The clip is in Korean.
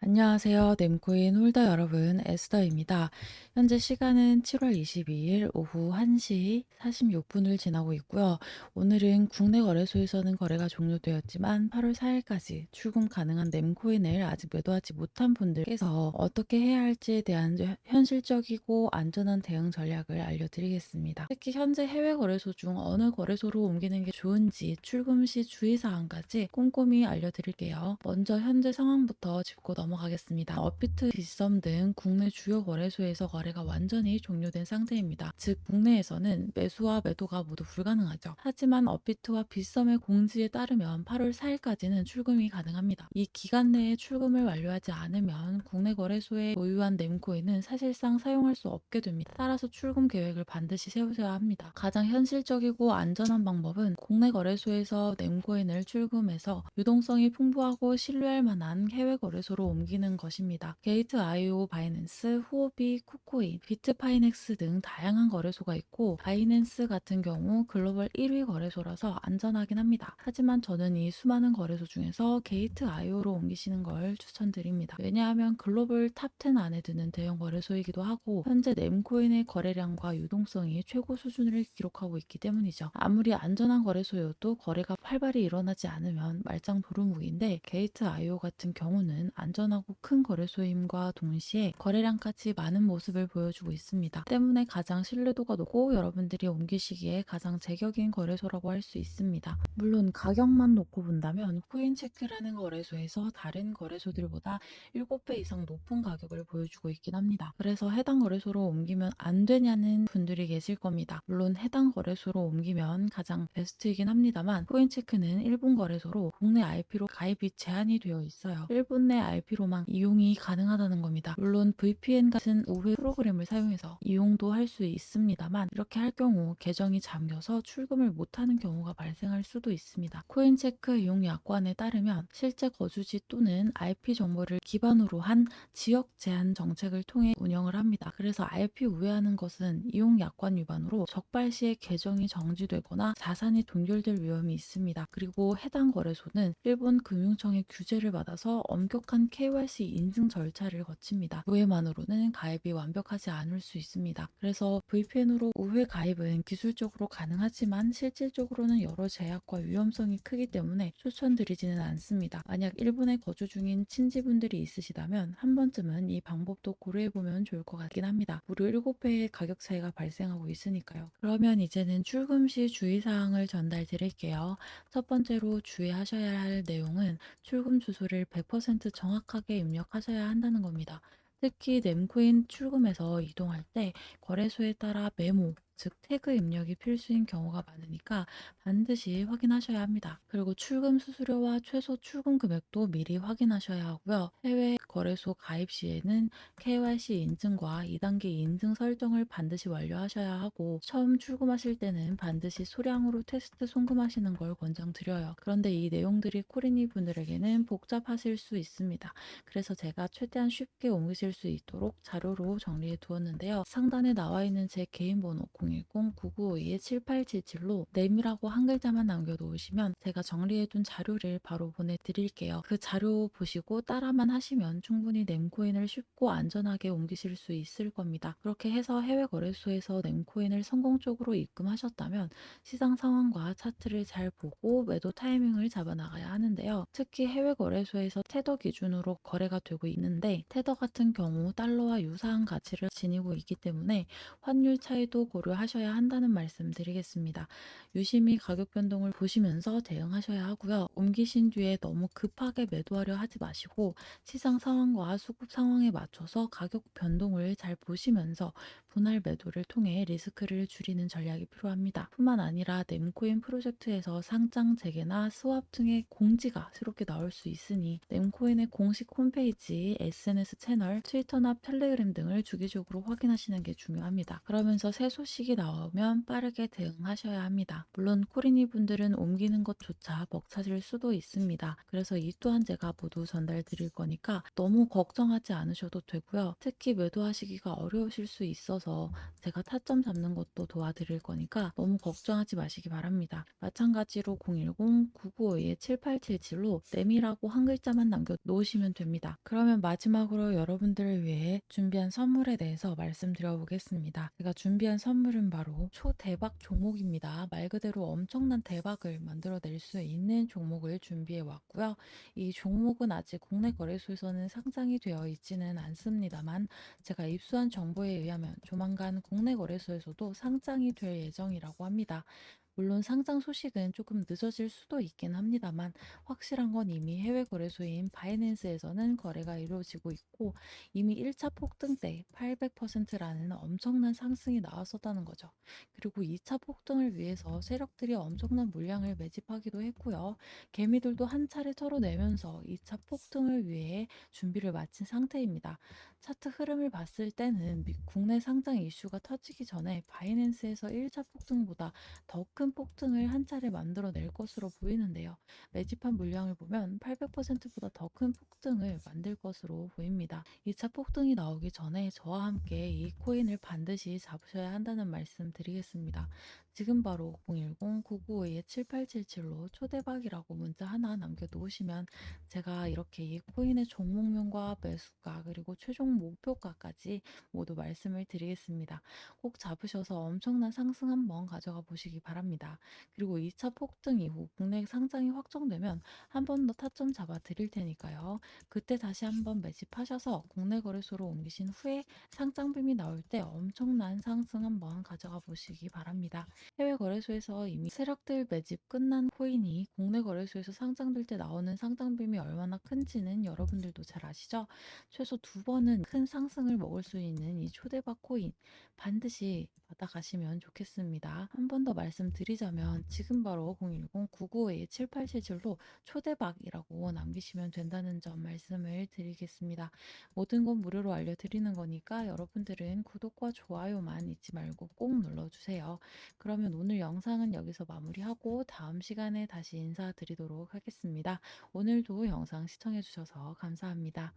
안녕하세요. nem코인 홀더 여러분, 에스더입니다. 현재 시간은 7월 22일 오후 1시 46분을 지나고 있고요. 오늘은 국내 거래소에서는 거래가 종료되었지만 8월 4일까지 출금 가능한 nem코인을 아직 매도하지 못한 분들께서 어떻게 해야 할지에 대한 현실적이고 안전한 대응 전략을 알려드리겠습니다. 특히 현재 해외 거래소 중 어느 거래소로 옮기는 게 좋은지 출금 시 주의사항까지 꼼꼼히 알려드릴게요. 먼저 현재 상황부터 짚고 넘어가겠습니다. 업비트, 빗썸 등 국내 주요 거래소에서 거래가 완전히 종료된 상태입니다. 즉 국내에서는 매수와 매도가 모두 불가능하죠. 하지만 업비트와 빗썸의 공지에 따르면 8월 4일까지는 출금이 가능합니다. 이 기간 내에 출금을 완료하지 않으면 국내 거래소에 보유한 nem코인은 사실상 사용할 수 없게 됩니다. 따라서 출금 계획을 반드시 세우셔야 합니다. 가장 현실적이고 안전한 방법은 국내 거래소에서 nem코인을 출금해서 유동성이 풍부하고 신뢰할 만한 해외 거래소로 옮기는 것입니다. 게이트.io, 바이낸스, 후오비, 쿠코인, 비트파이넥스 등 다양한 거래소가 있고 바이낸스 같은 경우 글로벌 1위 거래소라서 안전하긴 합니다. 하지만 저는 이 수많은 거래소 중에서 게이트.io로 옮기시는 걸 추천드립니다. 왜냐하면 글로벌 탑10 안에 드는 대형 거래소이기도 하고 현재 nem코인의 거래량과 유동성이 최고 수준을 기록하고 있기 때문이죠. 아무리 안전한 거래소여도 거래가 활발히 일어나지 않으면 말짱 도루묵인데 게이트.io 같은 경우는 안전하고 큰 거래소임과 동시에 거래량까지 많은 모습을 보여주고 있습니다. 때문에 가장 신뢰도가 높고 여러분들이 옮기시기에 가장 제격인 거래소라고 할 수 있습니다. 물론 가격만 놓고 본다면 코인체크라는 거래소에서 다른 거래소들보다 7배 이상 높은 가격을 보여주고 있긴 합니다. 그래서 해당 거래소로 옮기면 안 되냐는 분들이 계실 겁니다. 물론 해당 거래소로 옮기면 가장 베스트이긴 합니다만 코인체크는 일본 거래소로 국내 IP로 가입이 제한이 되어 있어요. 일본 내 IP로만 이용이 가능하다는 겁니다. 물론 VPN 같은 우회 프로그램을 사용해서 이용도 할 수 있습니다만 이렇게 할 경우 계정이 잠겨서 출금을 못하는 경우가 발생할 수도 있습니다. 코인체크 이용 약관에 따르면 실제 거주지 또는 IP 정보를 기반으로 한 지역 제한 정책을 통해 운영을 합니다. 그래서 IP 우회하는 것은 이용 약관 위반으로 적발 시에 계정이 정지되거나 자산이 동결될 위험이 있습니다. 그리고 해당 거래소는 일본 금융청의 규제를 받아서 엄격한 KYC 인증 절차를 거칩니다. 우회만으로는 가입이 완벽하지 않을 수 있습니다. 그래서 VPN으로 우회 가입은 기술적으로 가능하지만 실질적으로는 여러 제약과 위험성이 크기 때문에 추천드리지는 않습니다. 만약 일본에 거주 중인 친지분들이 있으시다면 한 번쯤은 이 방법도 고려해보면 좋을 것 같긴 합니다. 무려 7배의 가격 차이가 발생하고 있으니까요. 그러면 이제는 출금 시 주의사항을 전달 드릴게요. 첫 번째로 주의하셔야 할 내용은 출금 주소를 100% 정확하게 입력하셔야 한다는 겁니다. 특히 nem코인 출금에서 이동할 때 거래소에 따라 메모, 즉 태그 입력이 필수인 경우가 많으니까 반드시 확인하셔야 합니다. 그리고 출금 수수료와 최소 출금 금액도 미리 확인하셔야 하고요. 해외 거래소 가입 시에는 KYC 인증과 2단계 인증 설정을 반드시 완료하셔야 하고 처음 출금하실 때는 반드시 소량으로 테스트 송금하시는 걸 권장드려요. 그런데 이 내용들이 코리니 분들에게는 복잡하실 수 있습니다. 그래서 제가 최대한 쉽게 옮기실 수 있도록 자료로 정리해 두었는데요. 상단에 나와 있는 제 개인 번호 010-9952-7877로 nem이라고 한 글자만 남겨놓으시면 제가 정리해둔 자료를 바로 보내드릴게요. 그 자료 보시고 따라만 하시면 충분히 nem코인을 쉽고 안전하게 옮기실 수 있을 겁니다. 그렇게 해서 해외 거래소에서 nem코인을 성공적으로 입금하셨다면 시장 상황과 차트를 잘 보고 매도 타이밍을 잡아 나가야 하는데요. 특히 해외 거래소에서 테더 기준으로 거래가 되고 있는데 테더 같은 경우 달러와 유사한 가치를 지니고 있기 때문에 환율 차이도 고려하셔야 한다는 말씀 드리겠습니다. 유심히 가격 변동을 보시면서 대응하셔야 하고요. 옮기신 뒤에 너무 급하게 매도하려 하지 마시고 시장 상황과 수급 상황에 맞춰서 가격 변동을 잘 보시면서 분할 매도를 통해 리스크를 줄이는 전략이 필요합니다. 뿐만 아니라 nem코인 프로젝트에서 상장 재개나 스왑 등의 공지가 새롭게 나올 수 있으니 nem코인의 공식 홈페이지, SNS 채널, 트위터나 텔레그램 등을 주기적으로 확인하시는 게 중요합니다. 그러면서 새 소식이 수익이 나오면 빠르게 대응하셔야 합니다. 물론 코리니 분들은 옮기는 것조차 벅차질 수도 있습니다. 그래서 이 또한 제가 모두 전달 드릴 거니까 너무 걱정하지 않으셔도 되고요. 특히 매도하시기가 어려우실 수 있어서 제가 타점 잡는 것도 도와드릴 거니까 너무 걱정하지 마시기 바랍니다. 마찬가지로 010-9952-7877로 내미라고 한 글자만 남겨 놓으시면 됩니다. 그러면 마지막으로 여러분들을 위해 준비한 선물에 대해서 말씀드려 보겠습니다. 제가 준비한 선물은 바로 초대박 종목입니다. 말 그대로 엄청난 대박을 만들어낼 수 있는 종목을 준비해 왔고요. 이 종목은 아직 국내 거래소에서는 상장이 되어 있지는 않습니다만 제가 입수한 정보에 의하면 조만간 국내 거래소에서도 상장이 될 예정이라고 합니다. 물론 상장 소식은 조금 늦어질 수도 있긴 합니다만 확실한 건 이미 해외 거래소인 바이낸스에서는 거래가 이루어지고 있고 이미 1차 폭등 때 800%라는 엄청난 상승이 나왔었다는 거죠. 그리고 2차 폭등을 위해서 세력들이 엄청난 물량을 매집하기도 했고요. 개미들도 한 차례 털어내면서 2차 폭등을 위해 준비를 마친 상태입니다. 차트 흐름을 봤을 때는 국내 상장 이슈가 터지기 전에 바이낸스에서 1차 폭등보다 더 큰 폭등을 한 차례 만들어낼 것으로 보이는데요. 매집한 물량을 보면 800%보다 더 큰 폭등을 만들 것으로 보입니다. 2차 폭등이 나오기 전에 저와 함께 이 코인을 반드시 잡으셔야 한다는 말씀 드리겠습니다. 지금 바로 010-9952-7877로 초대박이라고 문자 하나 남겨놓으시면 제가 이렇게 이 코인의 종목명과 매수가 그리고 최종 목표가까지 모두 말씀을 드리겠습니다. 꼭 잡으셔서 엄청난 상승 한번 가져가 보시기 바랍니다. 그리고 2차 폭등 이후 국내 상장이 확정되면 한 번 더 타점 잡아 드릴 테니까요. 그때 다시 한번 매집하셔서 국내 거래소로 옮기신 후에 상장빔이 나올 때 엄청난 상승 한번 가져가 보시기 바랍니다. 해외 거래소에서 이미 세력들 매집 끝난 코인이 국내 거래소에서 상장될 때 나오는 상장빔이 얼마나 큰지는 여러분들도 잘 아시죠? 최소 두 번은 큰 상승을 먹을 수 있는 이 초대박 코인 반드시 받아가시면 좋겠습니다. 한 번 더 말씀드리자면 지금 바로 010-9952-7877로 초대박이라고 남기시면 된다는 점 말씀을 드리겠습니다. 모든 건 무료로 알려드리는 거니까 여러분들은 구독과 좋아요만 잊지 말고 꼭 눌러주세요. 그러면 오늘 영상은 여기서 마무리하고 다음 시간에 다시 인사드리도록 하겠습니다. 오늘도 영상 시청해주셔서 감사합니다.